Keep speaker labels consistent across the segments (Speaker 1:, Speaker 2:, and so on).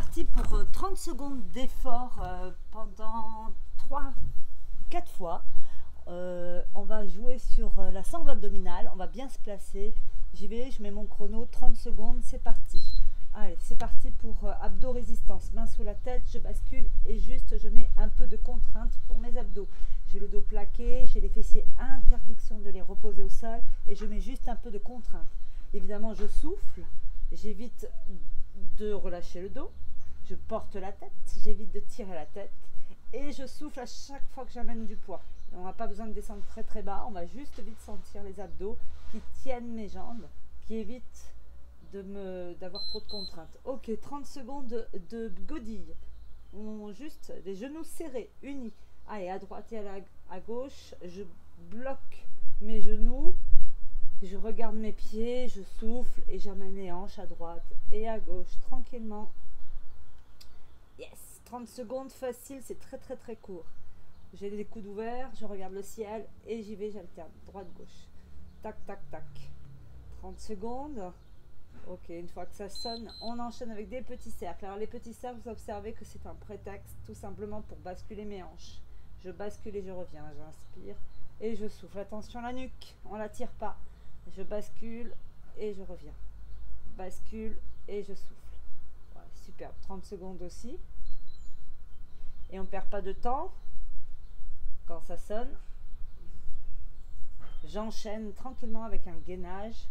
Speaker 1: parti pour 30 secondes d'effort pendant 3-4 fois. On va jouer sur la sangle abdominale, on va bien se placer. J'y vais, je mets mon chrono, 30 secondes, c'est parti. Allez, c'est parti pour abdos résistance. Main sous la tête, je bascule et juste je mets un peu de contrainte pour mes abdos. J'ai le dos plaqué, j'ai les fessiers, interdiction de les reposer au sol et je mets juste un peu de contrainte. Évidemment, je souffle, j'évite de relâcher le dos, je porte la tête, j'évite de tirer la tête et je souffle à chaque fois que j'amène du poids. Et on n'a pas besoin de descendre très très bas, on va juste vite sentir les abdos qui tiennent mes jambes, qui évitent d'avoir trop de contraintes. Ok, 30 secondes de godille. Juste les genoux serrés, unis. Allez, à droite et à gauche, je bloque mes genoux, je regarde mes pieds, je souffle et j'amène les hanches à droite et à gauche tranquillement. Yes, 30 secondes facile, c'est très très très court. J'ai les coudes ouverts, je regarde le ciel et j'y vais, j'alterne, droite-gauche. Tac, tac, tac. 30 secondes. Ok, une fois que ça sonne, on enchaîne avec des petits cercles. Alors les petits cercles, vous observez que c'est un prétexte tout simplement pour basculer mes hanches. Je bascule et je reviens, j'inspire et je souffle. Attention la nuque, on la tire pas. Je bascule et je reviens. Bascule et je souffle. Voilà, super, 30 secondes aussi. Et on ne perd pas de temps. Quand ça sonne, j'enchaîne tranquillement avec un gainage.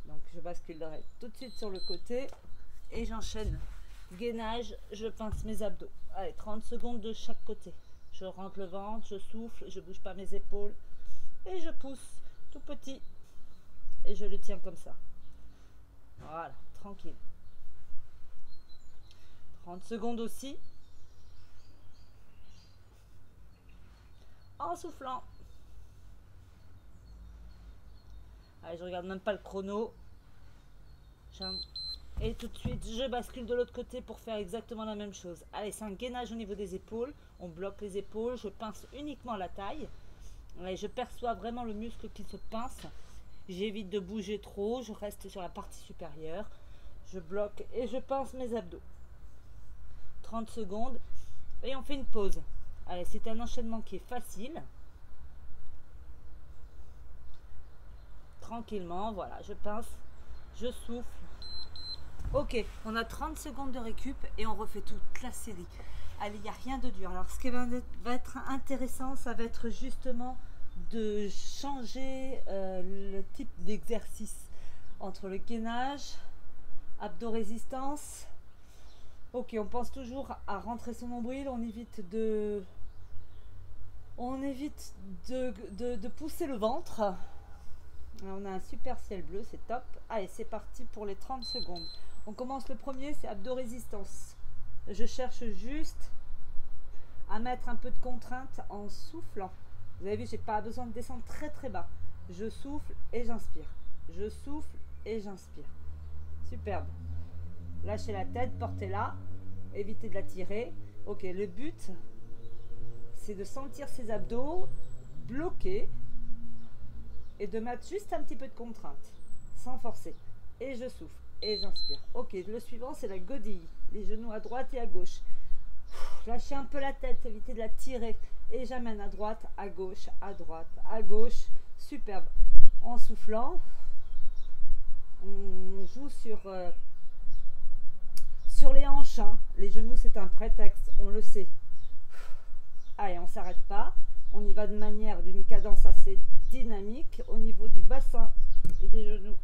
Speaker 1: Donc je basculerai tout de suite sur le côté et j'enchaîne. Gainage, je pince mes abdos. Allez, 30 secondes de chaque côté. Je rentre le ventre, je souffle, je bouge pas mes épaules et je pousse tout petit et je le tiens comme ça. Voilà, tranquille. 30 secondes aussi. En soufflant. Allez, je regarde même pas le chrono. Et tout de suite, je bascule de l'autre côté pour faire exactement la même chose. Allez, c'est un gainage au niveau des épaules. On bloque les épaules. Je pince uniquement la taille. Allez, je perçois vraiment le muscle qui se pince. J'évite de bouger trop. Je reste sur la partie supérieure. Je bloque et je pince mes abdos. 30 secondes. Et on fait une pause. Allez, c'est un enchaînement qui est facile. Tranquillement, voilà, je pince, je souffle. Ok, on a 30 secondes de récup et on refait toute la série. Allez, il n'y a rien de dur. Alors, ce qui va être intéressant, ça va être justement de changer le type d'exercice entre le gainage, abdos résistance. Ok, on pense toujours à rentrer son nombril, on évite de pousser le ventre. On a un super ciel bleu, c'est top. Allez, c'est parti pour les 30 secondes. On commence le premier, c'est abdos résistance. Je cherche juste à mettre un peu de contrainte en soufflant. Vous avez vu, j'ai pas besoin de descendre très très bas. Je souffle et j'inspire. Je souffle et j'inspire. Superbe. Lâchez la tête, portez-la. Évitez de la tirer. Ok, le but, c'est de sentir ses abdos bloqués et de mettre juste un petit peu de contrainte, sans forcer. Et je souffle et j'inspire. Ok, le suivant, c'est la godille. Les genoux à droite et à gauche. Lâchez un peu la tête, évitez de la tirer. Et j'amène à droite, à gauche, à droite, à gauche. Superbe. En soufflant, on joue sur les hanches. Hein. Les genoux, c'est un prétexte, on le sait. Allez, on ne s'arrête pas. On y va de manière, d'une cadence assez dynamique au niveau du bassin et des genoux.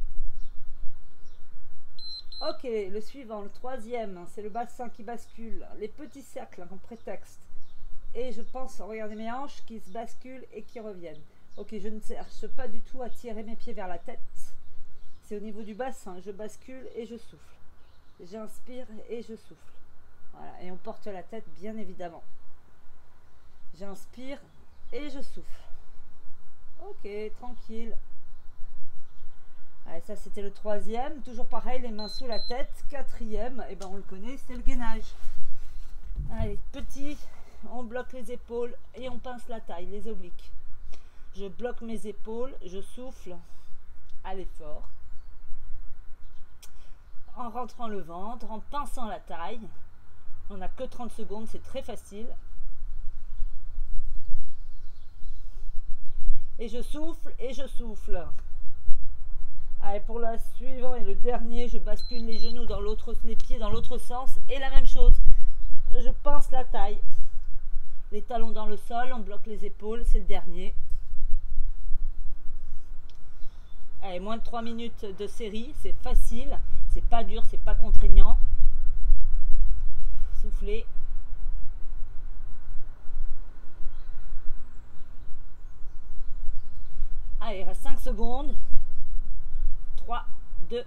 Speaker 1: Ok, le suivant, le troisième, c'est le bassin qui bascule, les petits cercles en prétexte. Et je pense, regardez mes hanches qui se basculent et qui reviennent. Ok, je ne cherche pas du tout à tirer mes pieds vers la tête. C'est au niveau du bassin, je bascule et je souffle. J'inspire et je souffle. Voilà, et on porte la tête bien évidemment. J'inspire et je souffle. Ok, tranquille. Allez, ça c'était le troisième. Toujours pareil, les mains sous la tête. Quatrième, et ben on le connaît, c'est le gainage. Allez, petit, on bloque les épaules et on pince la taille, les obliques. Je bloque mes épaules, je souffle à l'effort. En rentrant le ventre, en pinçant la taille. On n'a que 30 secondes, c'est très facile. Et je souffle et je souffle. Allez, pour le suivant et le dernier, je bascule les genoux dans l'autre, les pieds dans l'autre sens. Et la même chose, je pince la taille. Les talons dans le sol, on bloque les épaules, c'est le dernier. Allez, moins de 3 minutes de série, c'est facile, c'est pas dur, c'est pas contraignant. Soufflez. Allez, il reste 5 secondes. 3, 2,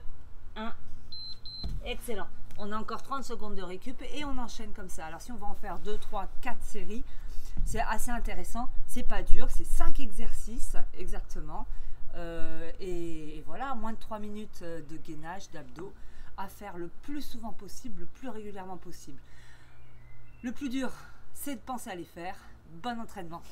Speaker 1: 1. Excellent. On a encore 30 secondes de récup et on enchaîne comme ça. Alors si on va en faire 2, 3, 4 séries, c'est assez intéressant. C'est pas dur, c'est 5 exercices exactement. Et voilà, moins de 3 minutes de gainage, d'abdos à faire le plus souvent possible, le plus régulièrement possible. Le plus dur, c'est de penser à les faire. Bon entraînement.